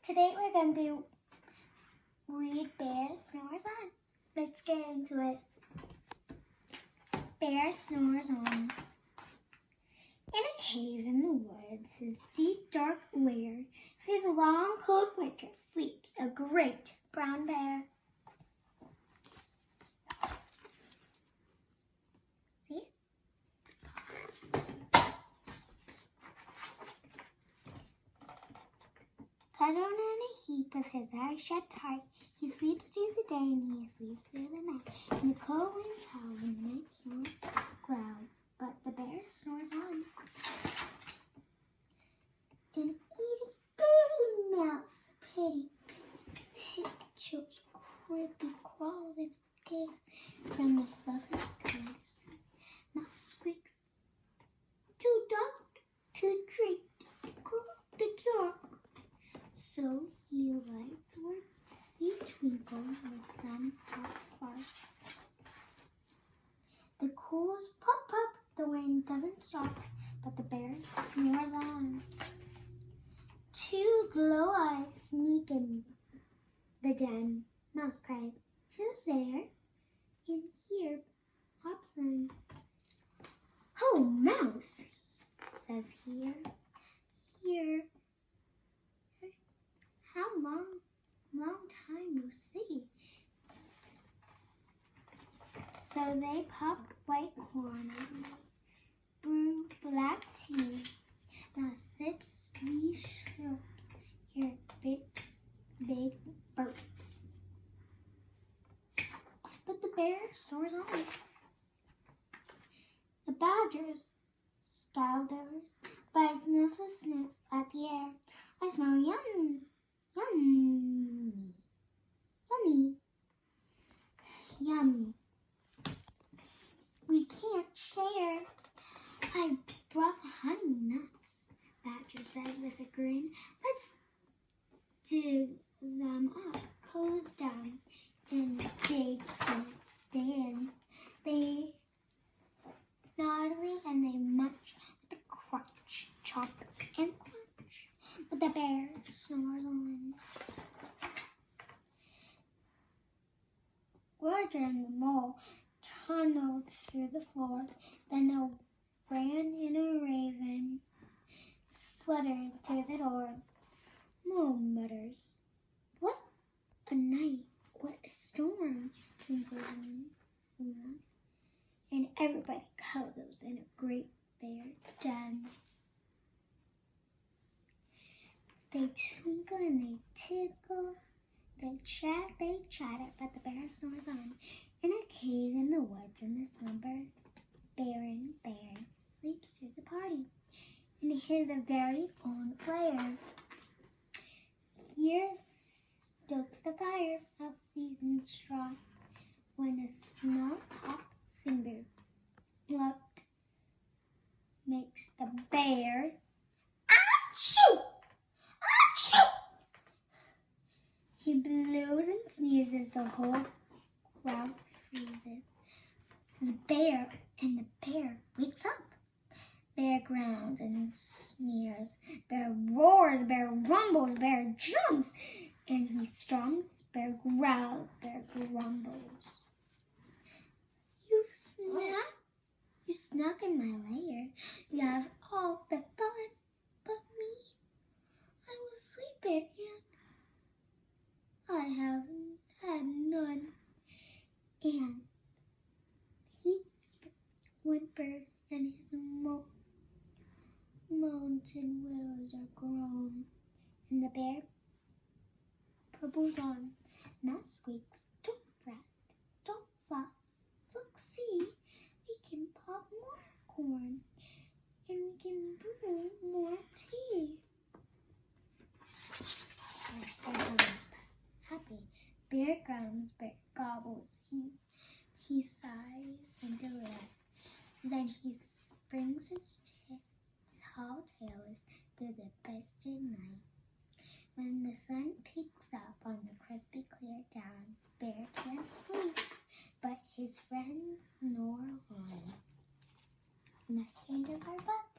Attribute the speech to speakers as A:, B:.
A: Today we're going to read Bear Snores On. Let's get into it. Bear Snores On. In a cave in the woods, his deep, dark lair, through the long, cold winter, sleeps a great brown bear. See? Cuddled in a heap with his eyes shut tight, he sleeps through the day and he sleeps through the night. And the cold winds howl and the night snores growl, but the bear snores on. An itty bitty mouse, pretty tiptoes, creepy crawls in a cave from the fluffy covers. Mouse squeaks, too dark to drink, go up the dark. So he lights where he twinkles with some hot sparks. The coals pop up, the wind doesn't stop, but the bear snores on. Two glow eyes sneak in the den. Mouse cries, "Who's there?" And here pops in. "Oh, Mouse," says here. How long time no see." So they popped white corn and brewed black tea. Now sips wee slurps, here big burps. But the bear snores on. The badger scouters by sniff a sniff at the air. "I smell yum. Yummy, yummy, yummy. We can't share. I brought honey nuts," Badger says with a grin. "Let's dig them up, cozy down, and dig in. They noddly and they munch with a crunch, chop and crunch. But the bear snores on. Roger and the mole tunneled through the floor. Then a wren and a raven fluttered through the door. Mole mutters, "What a night, what a storm," twinkles on. And everybody cuddles in a great bear den. They twinkle and they tickle, they chat, they chatter, but the bear snores on. In a cave in the woods in the slumber, Baron Bear sleeps through the party in his very own lair. Here stokes the fire, a seasoned straw, when a small top finger plucked makes the bear achoo! He blows and sneezes, the whole crowd freezes. The bear wakes up. Bear growls and sneers. Bear roars, bear rumbles, bear jumps. And he storms, bear growls, bear grumbles. You snuck in my lair. You have all the fun, but me, I was sleeping and I haven't had none." And he whimpered, and his mountain willows are grown. And the bear bubbles on. Mouse squeaks, "Don't fret, don't fuss. Look, see, we can pop more corn, and we can brew more tea." Happy. Bear grums, bear gobbles, he sighs in delight. Then he springs his tall tails through the misty night. When the sun peeks up on the crispy clear down, Bear can't sleep, but his friends snore on. And that's the end of our book.